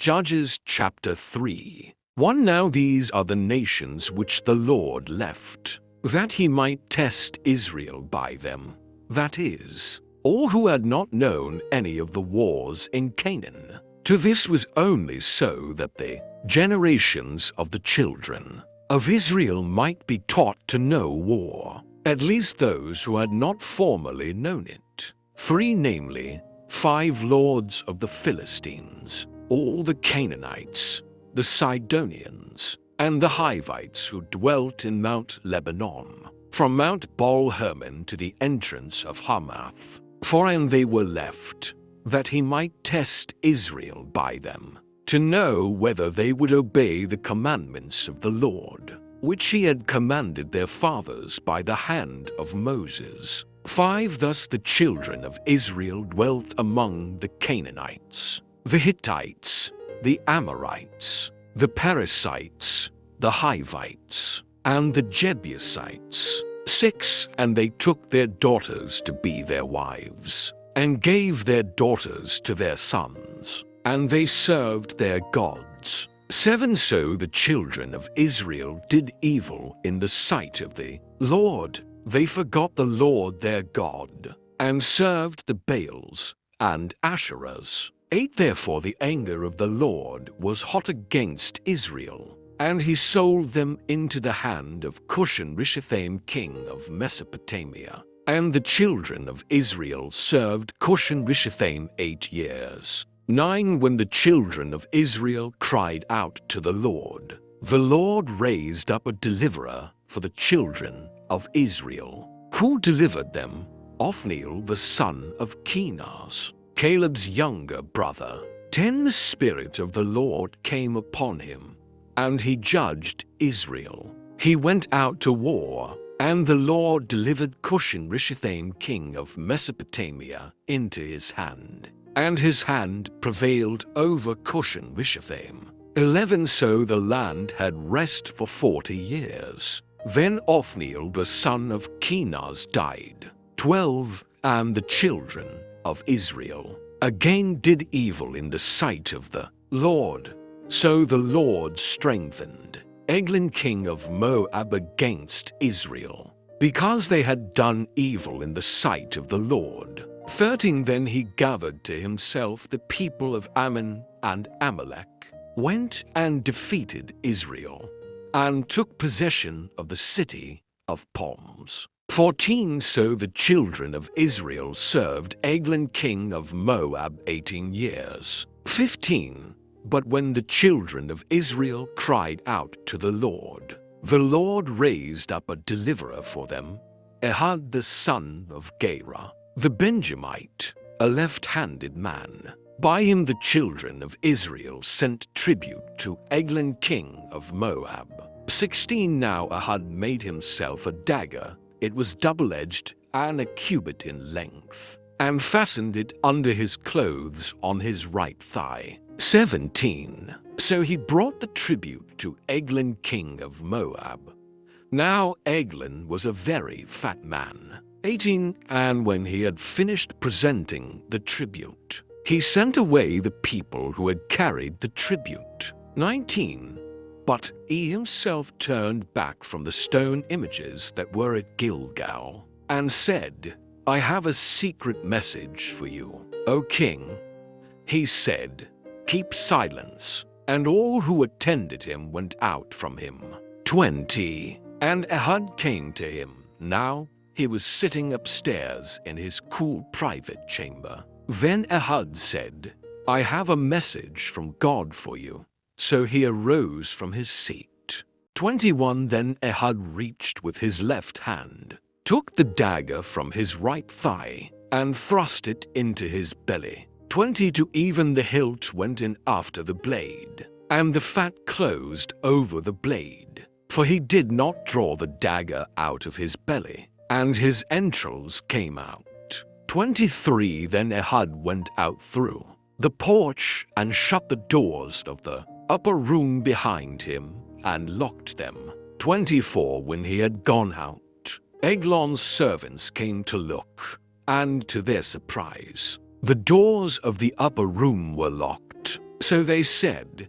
Judges chapter 3. 1. Now these are the nations which the Lord left, that he might test Israel by them. That is, all who had not known any of the wars in Canaan. To this was only so that the generations of the children of Israel might be taught to know war, at least those who had not formerly known it. 3. Namely, 5 lords of the Philistines, all the Canaanites, the Sidonians, and the Hivites who dwelt in Mount Lebanon, from Mount Baal-Hermon to the entrance of Hamath. And they were left, that he might test Israel by them, to know whether they would obey the commandments of the Lord, which he had commanded their fathers by the hand of Moses. 5. Thus the children of Israel dwelt among the Canaanites, the Hittites, the Amorites, the Perizzites, the Hivites, and the Jebusites. 6. And they took their daughters to be their wives, and gave their daughters to their sons, and they served their gods. 7. So the children of Israel did evil in the sight of the Lord. They forgot the Lord their God, and served the Baals and Asherahs. 8. Therefore the anger of the Lord was hot against Israel, and he sold them into the hand of Cushan-Rishathaim king of Mesopotamia. And the children of Israel served Cushan-Rishathaim 8 years. 9. When the children of Israel cried out to the Lord raised up a deliverer for the children of Israel. Who delivered them? Othniel the son of Kenaz, Caleb's younger brother. 10. The Spirit of the Lord came upon him, and he judged Israel. He went out to war, and the Lord delivered Cushan-Rishathaim king of Mesopotamia into his hand, and his hand prevailed over Cushan-Rishathaim. 11. So the land had rest for 40 years. Then Othniel the son of Kenaz died. 12. And the children of Israel again did evil in the sight of the Lord. So the Lord strengthened Eglon king of Moab against Israel, because they had done evil in the sight of the Lord. 13. Then he gathered to himself the people of Ammon and Amalek, went and defeated Israel, and took possession of the city of palms. 14. So the children of Israel served Eglon king of Moab 18 years. 15. But when the children of Israel cried out to the Lord raised up a deliverer for them, Ehud the son of Gera, the Benjamite, a left-handed man. By him the children of Israel sent tribute to Eglon king of Moab. 16. Now Ehud made himself a dagger. It was double-edged and a cubit in length, and fastened it under his clothes on his right thigh. 17. So he brought the tribute to Eglon king of Moab. Now Eglon was a very fat man. 18. And when he had finished presenting the tribute, he sent away the people who had carried the tribute. 19. But he himself turned back from the stone images that were at Gilgal, and said, I have a secret message for you, O king. He said, Keep silence. And all who attended him went out from him. 20. And Ehud came to him. Now he was sitting upstairs in his cool private chamber. Then Ehud said, I have a message from God for you. So he arose from his seat. 21. Then Ehud reached with his left hand, took the dagger from his right thigh, and thrust it into his belly. 22. Even the hilt went in after the blade, and the fat closed over the blade. For he did not draw the dagger out of his belly, and his entrails came out. 23. Then Ehud went out through the porch and shut the doors of the upper room behind him and locked them. 24. When he had gone out, Eglon's servants came to look, and to their surprise, the doors of the upper room were locked. So they said,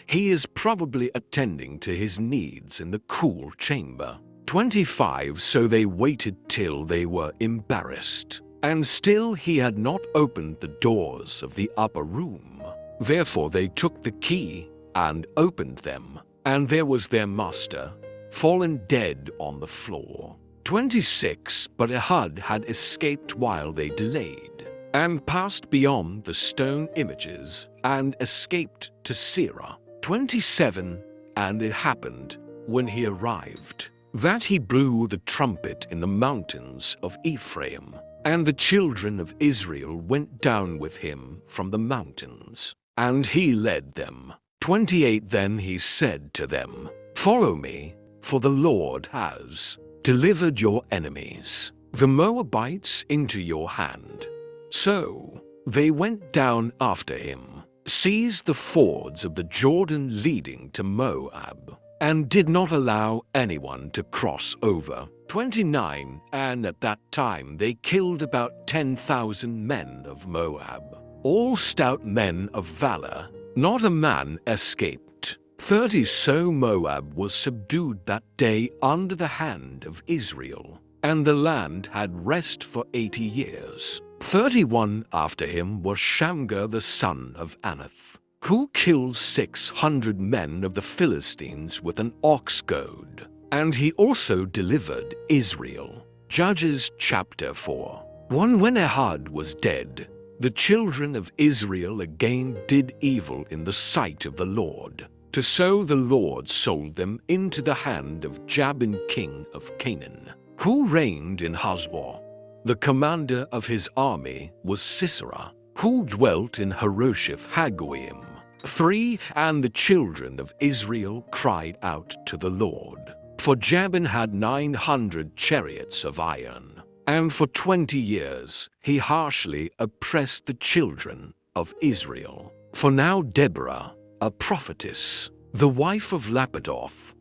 "He is probably attending to his needs in the cool chamber." 25. So they waited till they were embarrassed, and still he had not opened the doors of the upper room. Therefore they took the key and opened them, and there was their master, fallen dead on the floor. 26. But Ehud had escaped while they delayed, and passed beyond the stone images, and escaped to Seirah. 27. And it happened, when he arrived, that he blew the trumpet in the mountains of Ephraim, and the children of Israel went down with him from the mountains, and he led them. 28. Then he said to them, "Follow me, for the Lord has delivered your enemies, the Moabites, into your hand." So they went down after him, seized the fords of the Jordan leading to Moab, and did not allow anyone to cross over. 29. And at that time they killed about 10,000 men of Moab, all stout men of valor. Not a man escaped. 30. So Moab was subdued that day under the hand of Israel, and the land had rest for 80 years. 31. After him was Shamgar the son of Anath, who killed 600 men of the Philistines with an ox goad, and he also delivered Israel. Judges chapter 4. 1. When Ehud was dead, the children of Israel again did evil in the sight of the Lord. So the Lord sold them into the hand of Jabin king of Canaan, who reigned in Hazor. The commander of his army was Sisera, who dwelt in Harosheth Hagoyim. 3. And the children of Israel cried out to the Lord, for Jabin had 900 chariots of iron, and for 20 years he harshly oppressed the children of Israel. For now Deborah, a prophetess, the wife of Lapidoth,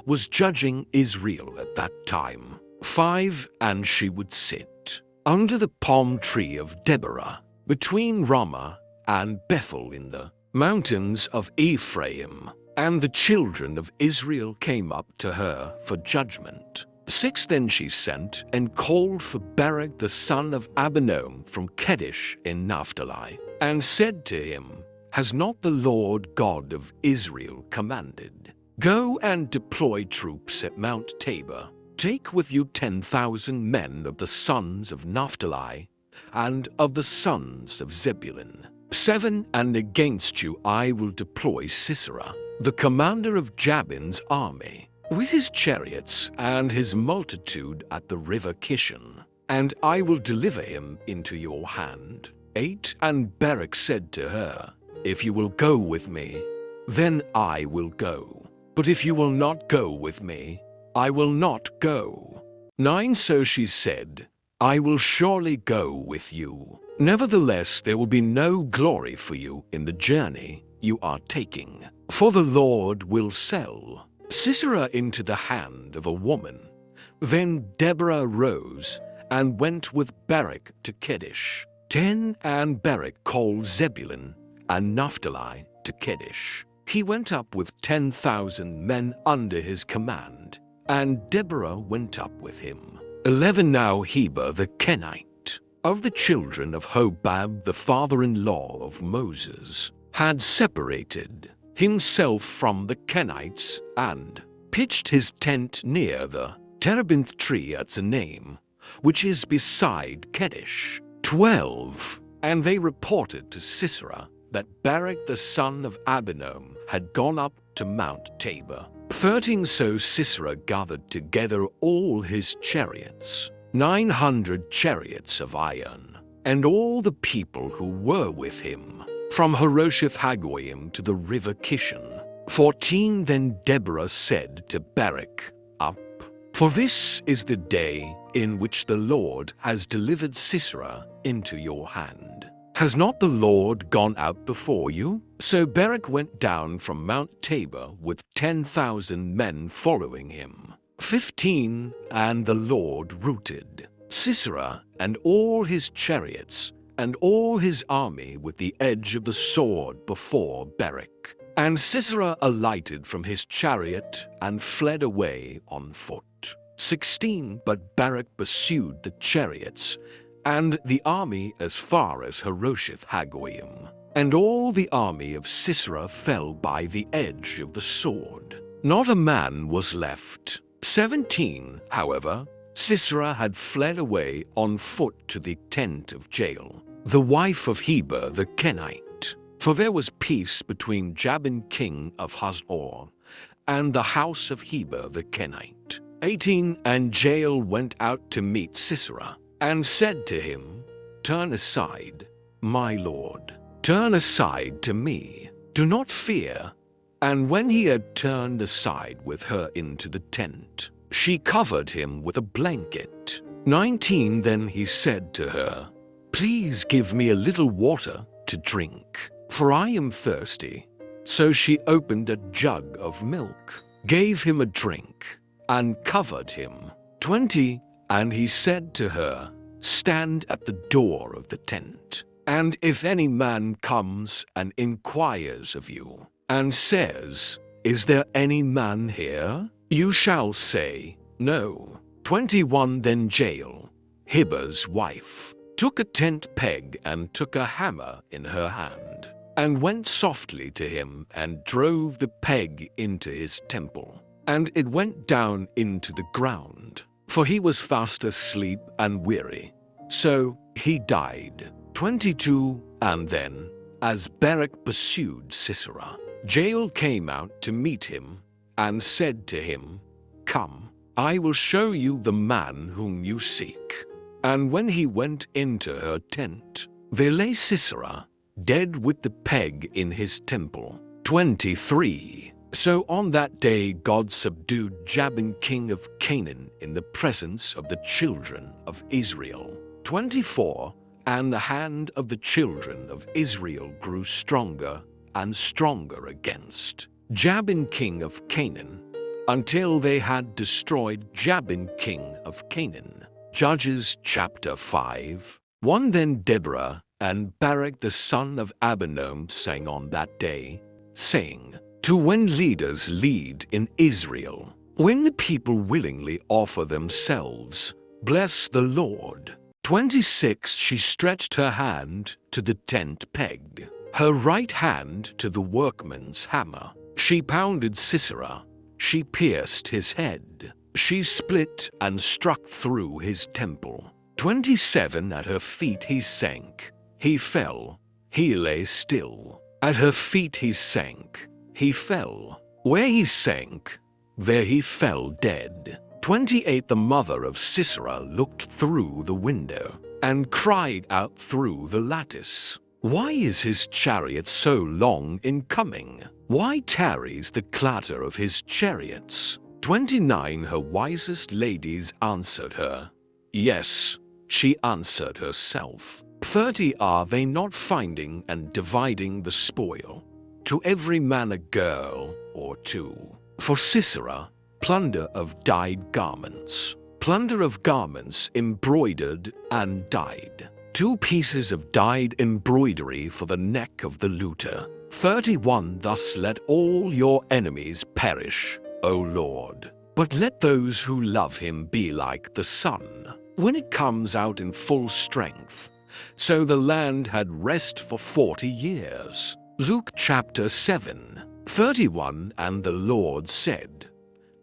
was judging Israel at that time. 5. And she would sit under the palm tree of Deborah, between Ramah and Bethel in the mountains of Ephraim, and the children of Israel came up to her for judgment. 6. Then she sent and called for Barak the son of Abinoam from Kedesh in Naphtali, and said to him, "Has not the Lord God of Israel commanded? Go and deploy troops at Mount Tabor. Take with you 10,000 men of the sons of Naphtali and of the sons of Zebulun. 7. And against you I will deploy Sisera, the commander of Jabin's army, with his chariots and his multitude at the river Kishon, and I will deliver him into your hand." 8. And Barak said to her, "If you will go with me, then I will go. But if you will not go with me, I will not go." 9. So she said, "I will surely go with you. Nevertheless, there will be no glory for you in the journey you are taking, for the Lord will sell Sisera into the hand of a woman." Then Deborah rose and went with Barak to Kedesh. 10. And Barak called Zebulun and Naphtali to Kedesh. He went up with 10,000 men under his command, and Deborah went up with him. 11. Now Heber the Kenite, of the children of Hobab the father-in-law of Moses, had separated himself from the Kenites and pitched his tent near the terebinth tree at Zanaim, which is beside Kedesh. 12. And they reported to Sisera that Barak the son of Abinoam had gone up to Mount Tabor. 13. So Sisera gathered together all his chariots, 900 chariots of iron, and all the people who were with him, from Harosheth Hagoyim to the river Kishon. 14. Then Deborah said to Barak, "Up, for this is the day in which the Lord has delivered Sisera into your hand. Has not the Lord gone out before you?" So Barak went down from Mount Tabor with 10,000 men following him. 15. And the Lord routed Sisera and all his chariots and all his army with the edge of the sword before Barak. And Sisera alighted from his chariot and fled away on foot. 16 But Barak pursued the chariots and the army as far as Harosheth Hagoyim. And all the army of Sisera fell by the edge of the sword. Not a man was left. 17 However, Sisera had fled away on foot to the tent of Jael, the wife of Heber the Kenite. For there was peace between Jabin king of Hazor and the house of Heber the Kenite. 18 And Jael went out to meet Sisera, and said to him, Turn aside, my lord, turn aside to me, do not fear. And when he had turned aside with her into the tent, she covered him with a blanket. 19 Then he said to her, Please give me a little water to drink, for I am thirsty. So she opened a jug of milk, gave him a drink, and covered him. 20 And he said to her, Stand at the door of the tent, and if any man comes and inquires of you, and says, Is there any man here? You shall say, No. 21 Then Jael, Heber's wife, took a tent peg and took a hammer in her hand, and went softly to him and drove the peg into his temple. And it went down into the ground, for he was fast asleep and weary. So he died. 22 And then, as Barak pursued Sisera, Jael came out to meet him, and said to him, Come, I will show you the man whom you seek. And when he went into her tent, there lay Sisera, dead with the peg in his temple. 23 So on that day God subdued Jabin king of Canaan in the presence of the children of Israel. 24 And the hand of the children of Israel grew stronger and stronger against Jabin king of Canaan, until they had destroyed Jabin king of Canaan. Judges chapter 5. 1 Then Deborah and Barak the son of Abinoam sang on that day, saying, To when leaders lead in Israel, when the people willingly offer themselves, bless the Lord. 26 She stretched her hand to the tent peg, her right hand to the workman's hammer. She pounded Sisera, she pierced his head, she split and struck through his temple. 27 At her feet he sank, he fell, he lay still. At her feet he sank, he fell. Where he sank, there he fell dead. 28 The mother of Sisera looked through the window, and cried out through the lattice, Why is his chariot so long in coming? Why tarries the clatter of his chariots? 29 Her wisest ladies answered her. Yes, she answered herself. 30 Are they not finding and dividing the spoil? To every man a girl or two. For Sisera, plunder of dyed garments, plunder of garments embroidered and dyed. 2 pieces of dyed embroidery for the neck of the looter. 31 Thus let all your enemies perish, O Lord. But let those who love him be like the sun, when it comes out in full strength. So the land had rest for 40 years. Luke chapter 7. 31 And the Lord said,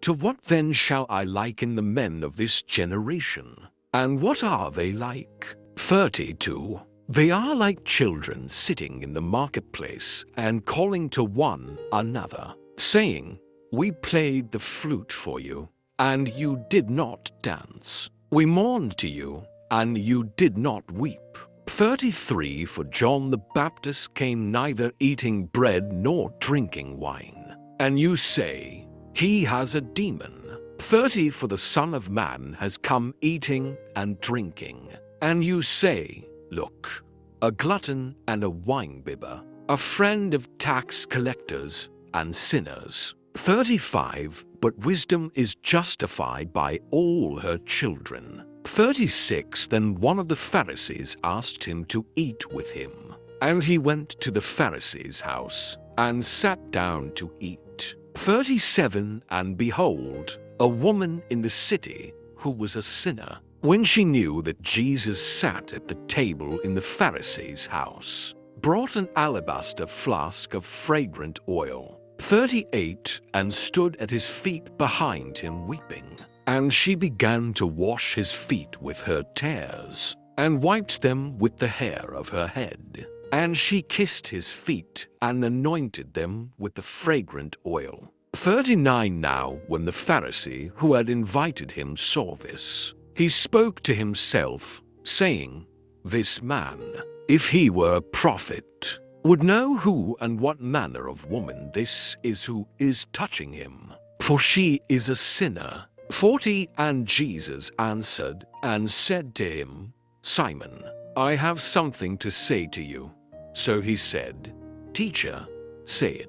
To what then shall I liken the men of this generation? And what are they like? 32 They are like children sitting in the marketplace and calling to one another, saying, We played the flute for you, and you did not dance. We mourned to you, and you did not weep. 33 For John the Baptist came neither eating bread nor drinking wine, and you say, He has a demon. 30 For the Son of Man has come eating and drinking, and you say, Look, a glutton and a winebibber, a friend of tax collectors and sinners. 35 But wisdom is justified by all her children. 36 Then one of the Pharisees asked him to eat with him. And he went to the Pharisee's house and sat down to eat. 37 And behold, a woman in the city who was a sinner, when she knew that Jesus sat at the table in the Pharisee's house, brought an alabaster flask of fragrant oil. 38 And stood at his feet behind him weeping. And she began to wash his feet with her tears, and wiped them with the hair of her head. And she kissed his feet, and anointed them with the fragrant oil. 39 Now when the Pharisee who had invited him saw this, he spoke to himself, saying, This man, if he were a prophet, would know who and what manner of woman this is who is touching him, for she is a sinner. 40 And Jesus answered and said to him, Simon, I have something to say to you. So he said, Teacher, say it.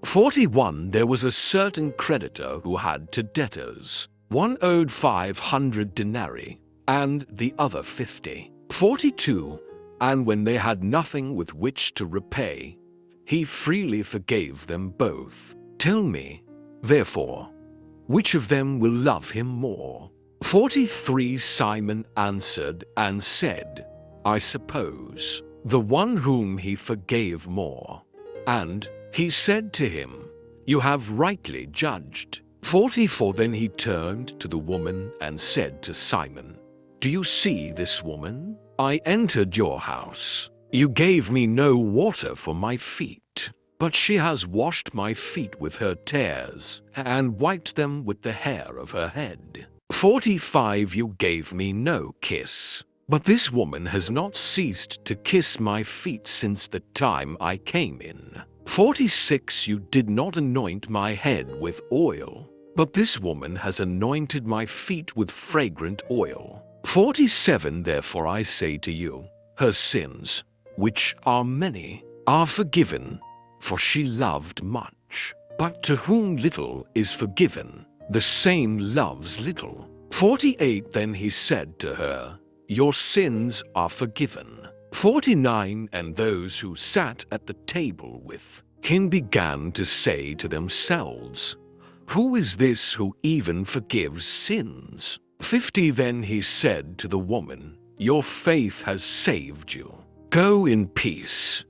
41 There was a certain creditor who had two debtors. One owed 500 denarii, and the other 50. 42 And when they had nothing with which to repay, he freely forgave them both. Tell me, therefore, which of them will love him more? 43 Simon answered and said, I suppose, the one whom he forgave more. And he said to him, You have rightly judged. 44 Then he turned to the woman and said to Simon, Do you see this woman? I entered your house. You gave me no water for my feet, but she has washed my feet with her tears, and wiped them with the hair of her head. 45 You gave me no kiss, but this woman has not ceased to kiss my feet since the time I came in. 46 You did not anoint my head with oil, but this woman has anointed my feet with fragrant oil. 47 Therefore I say to you, her sins, which are many, are forgiven, for she loved much. But to whom little is forgiven, the same loves little. 48 Then he said to her, Your sins are forgiven. 49 And those who sat at the table with him began to say to themselves, Who is this who even forgives sins? 50 Then he said to the woman, Your faith has saved you. Go in peace